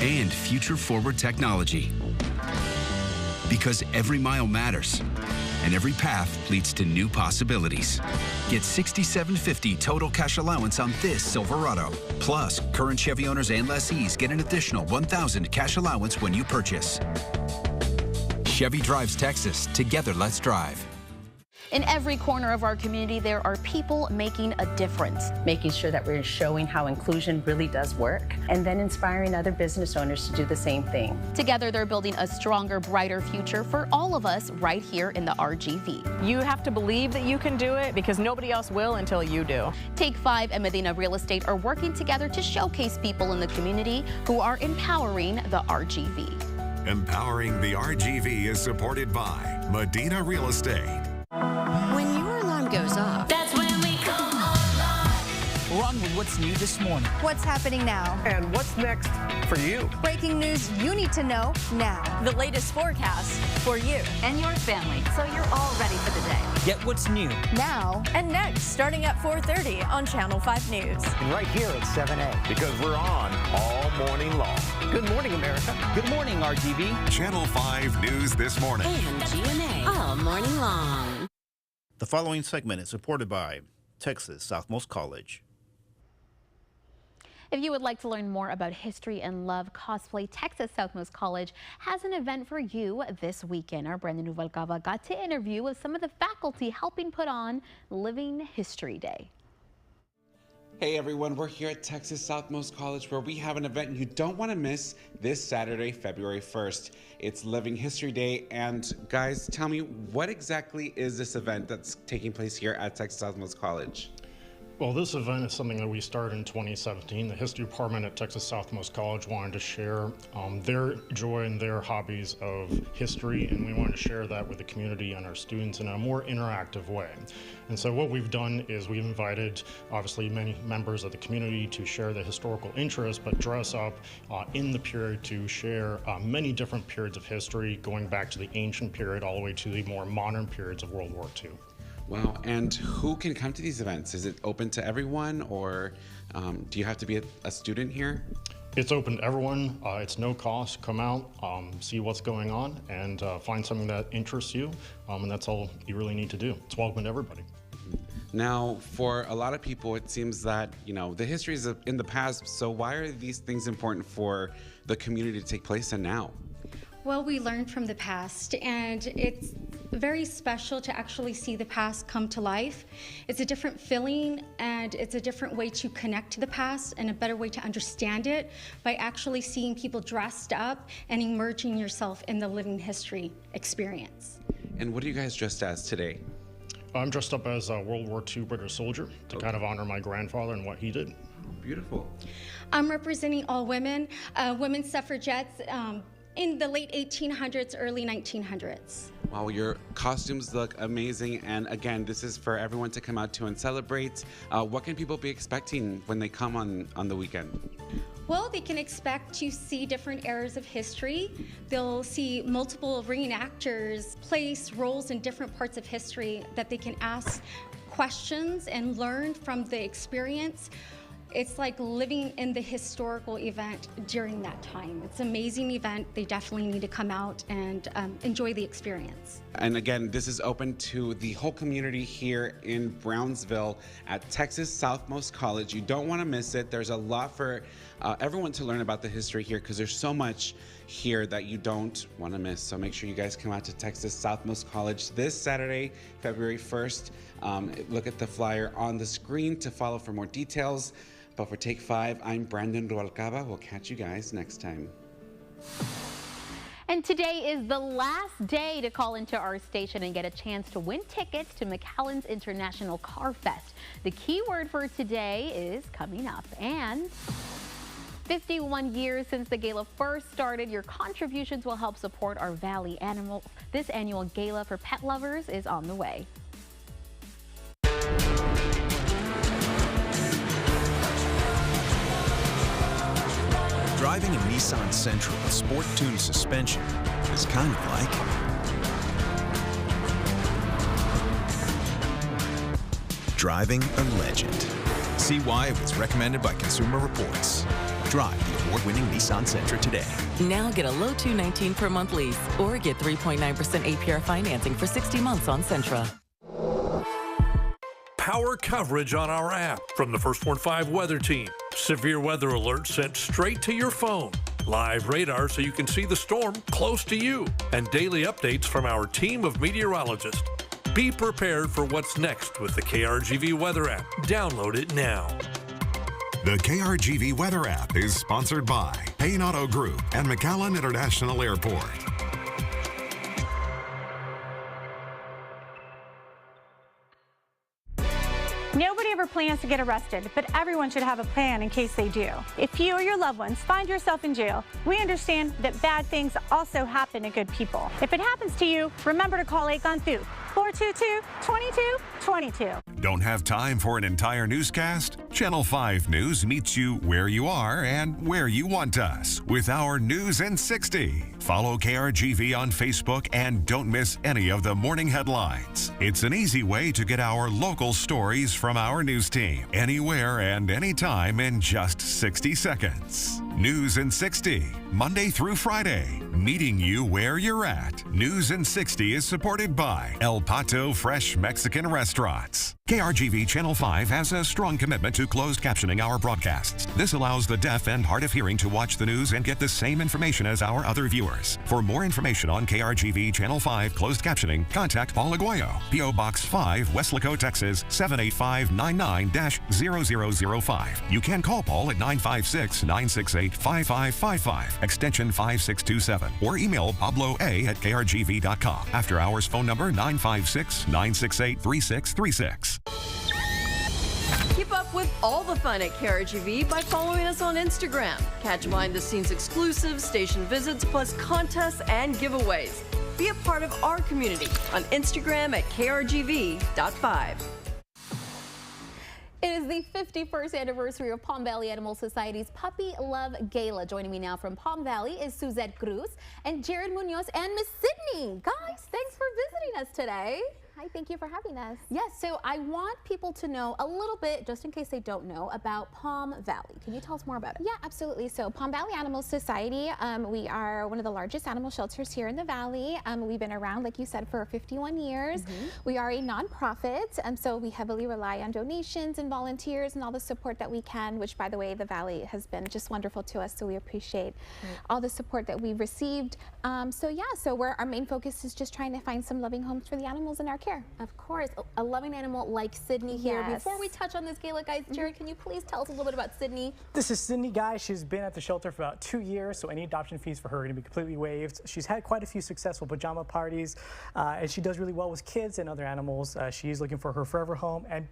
and future-forward technology. Because every mile matters and every path leads to new possibilities. Get $6,750 total cash allowance on this Silverado. Plus, current Chevy owners and lessees get an additional $1,000 cash allowance when you purchase. Chevy drives Texas. Together, let's drive. In every corner of our community, there are people making a difference. Making sure that we're showing how inclusion really does work, and then inspiring other business owners to do the same thing. Together, they're building a stronger, brighter future for all of us right here in the RGV. You have to believe that you can do it because nobody else will until you do. Take 5 and Medina Real Estate are working together to showcase people in the community who are empowering the RGV. Empowering the RGV is supported by Medina Real Estate. When your alarm goes off, that's when we go online. Run with what's new this morning. What's happening now? And what's next for you? Breaking news you need to know now. The latest forecast for you and your family, so you're all ready for the day. Get what's new now and next, starting at 4:30 on Channel 5 News. And right here at 7A. Because we're on all morning long. Good morning, America. Good morning, RGV. Channel 5 News this morning. And GMA all morning long. The following segment is supported by Texas Southmost College. If you would like to learn more about history and love cosplay, Texas Southmost College has an event for you this weekend. Our Brandon Rubalcaba got to interview with some of the faculty helping put on Living History Day. Hey everyone, we're here at Texas Southmost College where we have an event you don't want to miss this Saturday, February 1st. It's Living History Day, and guys, tell me, what exactly is this event that's taking place here at Texas Southmost College? Well, this event is something that we started in 2017. The history department at Texas Southmost College wanted to share their joy and their hobbies of history, and we wanted to share that with the community and our students in a more interactive way. And so what we've done is we've invited, obviously, many members of the community to share their historical interest, but dress up in the period to share many different periods of history, going back to the ancient period all the way to the more modern periods of World War II. Wow, and who can come to these events? Is it open to everyone, or do you have to be a student here? It's open to everyone. It's no cost. Come out, see what's going on, and find something that interests you, and that's all you really need to do. It's welcome to everybody. Now, for a lot of people, it seems that, you know, the history is in the past, so why are these things important for the community to take place in now? Well, we learned from the past, and it's very special to actually see the past come to life. It's a different feeling, and it's a different way to connect to the past and a better way to understand it by actually seeing people dressed up and immersing yourself in the living history experience. And what are you guys dressed as today? I'm dressed up as a World War II British soldier to kind of honor my grandfather and what he did. Beautiful. I'm representing all women, women suffragettes, in the late 1800s, early 1900s. Wow, your costumes look amazing. And again, this is for everyone to come out to and celebrate. What can people be expecting when they come on the weekend? Well, they can expect to see different eras of history. They'll see multiple reenactors place roles in different parts of history that they can ask questions and learn from the experience. It's like living in the historical event during that time. It's an amazing event. They definitely need to come out and enjoy the experience. And again, this is open to the whole community here in Brownsville at Texas Southmost College. You don't want to miss it. There's a lot for everyone to learn about the history here because there's so much here that you don't want to miss. So make sure you guys come out to Texas Southmost College this Saturday, February 1st. Look at the flyer on the screen to follow for more details. But for Take 5, I'm Brandon Rubalcaba. We'll catch you guys next time. And today is the last day to call into our station and get a chance to win tickets to McAllen's International Car Fest. The key word for today is coming up. And 51 years since the gala first started, your contributions will help support our Valley animals. This annual gala for pet lovers is on the way. Driving a Nissan Sentra with sport-tuned suspension is kind of like driving a legend. See why it was recommended by Consumer Reports. Drive the award-winning Nissan Sentra today. Now get a low $219 per month lease or get 3.9% APR financing for 60 months on Sentra. Power coverage on our app from the First Warn 5 weather team. Severe weather alerts sent straight to your phone. Live radar so you can see the storm close to you. And daily updates from our team of meteorologists. Be prepared for what's next with the KRGV weather app. Download it now. The KRGV weather app is sponsored by Payne Auto Group and McAllen International Airport. Nobody ever plans to get arrested, but everyone should have a plan in case they do. If you or your loved ones find yourself in jail, we understand that bad things also happen to good people. If it happens to you, remember to call Aegon Thu, 422-2222. Don't have time for an entire newscast? Channel 5 News meets you where you are and where you want us with our News in 60. Follow KRGV on Facebook and don't miss any of the morning headlines. It's an easy way to get our local stories from our news team anywhere and anytime in just 60 seconds. News in 60, Monday through Friday, meeting you where you're at. News in 60 is supported by El Pato Fresh Mexican Restaurants. KRGV Channel 5 has a strong commitment to closed captioning our broadcasts. This allows the deaf and hard of hearing to watch the news and get the same information as our other viewers. For more information on KRGV Channel 5 closed captioning, contact Paul Aguayo, P.O. Box 5, Weslaco, Texas, 78599-0005. You can call Paul at 956-968-5555, extension 5627, or email Pablo A at krgv.com. After hours phone number 956-968-3636. Keep up with all the fun at KRGV by following us on Instagram. Catch behind-the-scenes exclusives, station visits, plus contests and giveaways. Be a part of our community on Instagram at krgv.5. It is the 51st anniversary of Palm Valley Animal Society's Puppy Love Gala. Joining me now from Palm Valley is Suzette Cruz and Jared Munoz and Miss Sydney. Guys, thanks for visiting us today. Hi, thank you for having us. Yes, so I want people to know a little bit, just in case they don't know, about Palm Valley. Can you tell us more about it? Yeah, absolutely. So Palm Valley Animal Society, we are one of the largest animal shelters here in the Valley. We've been around, like you said, for 51 years. We are a nonprofit, so we heavily rely on donations and volunteers and all the support that we can, which, by the way, the Valley has been just wonderful to us, so we appreciate all the support that we've received. So our main focus is just trying to find some loving homes for the animals in our care. Of course, a loving animal like Sydney here. Yes. Before we touch on this gala, guys, Jared, can you please tell us a little bit about Sydney? This is Sydney, guys. She's been at the shelter for about 2 years, so any adoption fees for her are going to be completely waived. She's had quite a few successful pajama parties, and she does really well with kids and other animals. She is looking for her forever home, and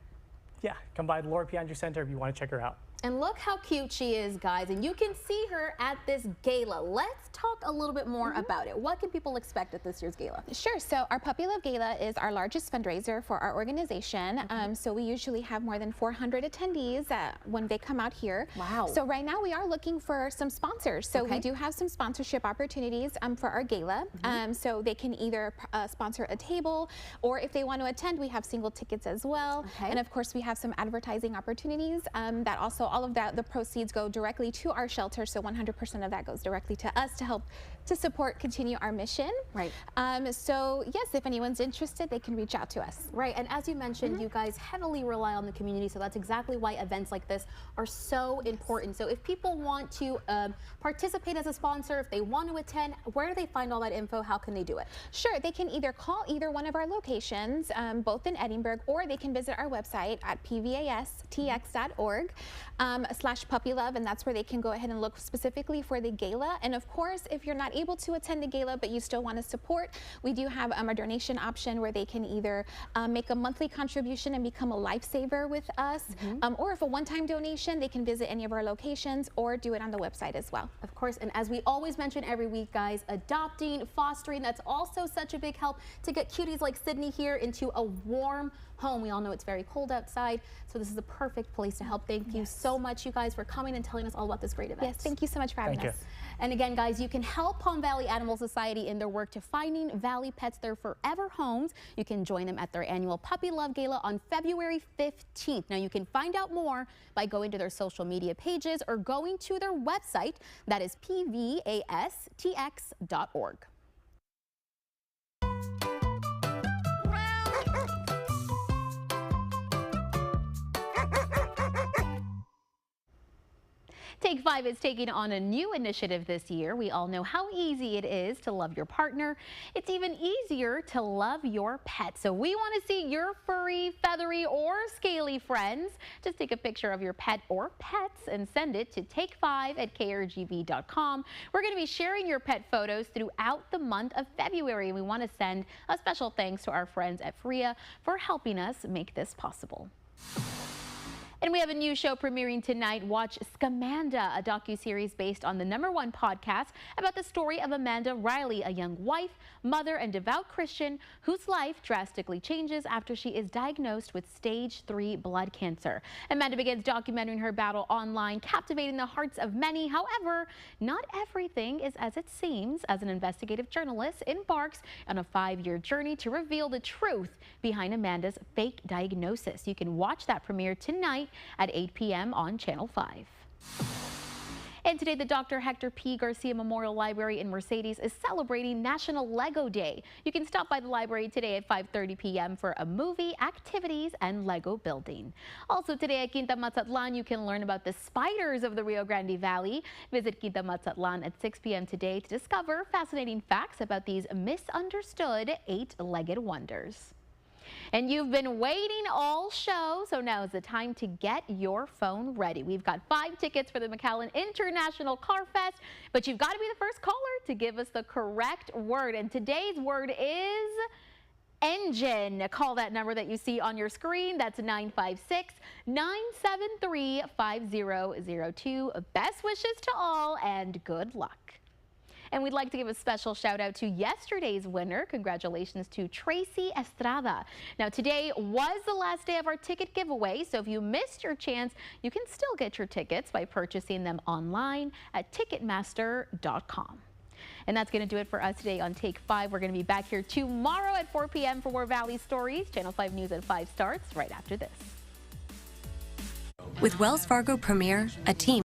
yeah, come by the Laura P. Andrews Center if you want to check her out. And look how cute she is, guys. And you can see her at this gala. Let's talk a little bit more about it. What can people expect at this year's gala? Sure. So our Puppy Love Gala is our largest fundraiser for our organization. So we usually have more than 400 attendees when they come out here. Wow. So right now we are looking for some sponsors. So we do have some sponsorship opportunities for our gala. So they can either sponsor a table, or if they want to attend, we have single tickets as well. And of course, we have some advertising opportunities that also all of that, the proceeds go directly to our shelter, so 100% of that goes directly to us to help to continue our mission. Right. So yes, if anyone's interested, they can reach out to us. Right, and as you mentioned, you guys heavily rely on the community, so that's exactly why events like this are so important. So if people want to participate as a sponsor, if they want to attend, where do they find all that info? How can they do it? Sure, they can either call either one of our locations, both in Edinburg, or they can visit our website at pvastx.org/puppylove, and that's where they can go ahead and look specifically for the gala. And of course, if you're not able to attend the gala but you still want to support, we do have a donation option where they can either make a monthly contribution and become a lifesaver with us, or if a one-time donation, they can visit any of our locations or do it on the website as well. Of course, and as we always mention every week, guys, adopting, fostering, that's also such a big help to get cuties like Sydney here into a warm home. We all know it's very cold outside, so this is a perfect place to help. Thank you so much, you guys, for coming and telling us all about this great event. Yes, thank you so much for having us. And again, guys, you can help Palm Valley Animal Society in their work to finding Valley pets their forever homes. You can join them at their annual Puppy Love Gala on February 15th. Now, you can find out more by going to their social media pages or going to their website. That is pvastx.org. Take 5 is taking on a new initiative this year. We all know how easy it is to love your partner. It's even easier to love your pet. So we want to see your furry, feathery, or scaly friends. Just take a picture of your pet or pets and send it to take5@krgv.com. We're going to be sharing your pet photos throughout the month of February. We want to send a special thanks to our friends at FRIA for helping us make this possible. And we have a new show premiering tonight. Watch Scamanda, a docuseries based on the #1 podcast about the story of Amanda Riley, a young wife, mother, and devout Christian whose life drastically changes after she is diagnosed with stage 3 blood cancer. Amanda begins documenting her battle online, captivating the hearts of many. However, not everything is as it seems as an investigative journalist embarks on a 5-year journey to reveal the truth behind Amanda's fake diagnosis. You can watch that premiere tonight at 8 p.m. on Channel 5. And today, the Dr. Hector P. Garcia Memorial Library in Mercedes is celebrating National Lego Day. You can stop by the library today at 5:30 p.m. for a movie, activities, and Lego building. Also today at Quinta Mazatlan, you can learn about the spiders of the Rio Grande Valley. Visit Quinta Mazatlan at 6 p.m. today to discover fascinating facts about these misunderstood 8-legged wonders. And you've been waiting all show, so now is the time to get your phone ready. We've got 5 tickets for the McAllen International Car Fest, but you've got to be the first caller to give us the correct word. And today's word is engine. Call that number that you see on your screen. That's 956-973-5002. Best wishes to all and good luck. And we'd like to give a special shout out to yesterday's winner. Congratulations to Tracy Estrada. Now, today was the last day of our ticket giveaway, so if you missed your chance, you can still get your tickets by purchasing them online at Ticketmaster.com. And that's going to do it for us today on Take 5. We're going to be back here tomorrow at 4 p.m. for more Valley stories. Channel 5 News at 5 starts right after this. With Wells Fargo Premier, a team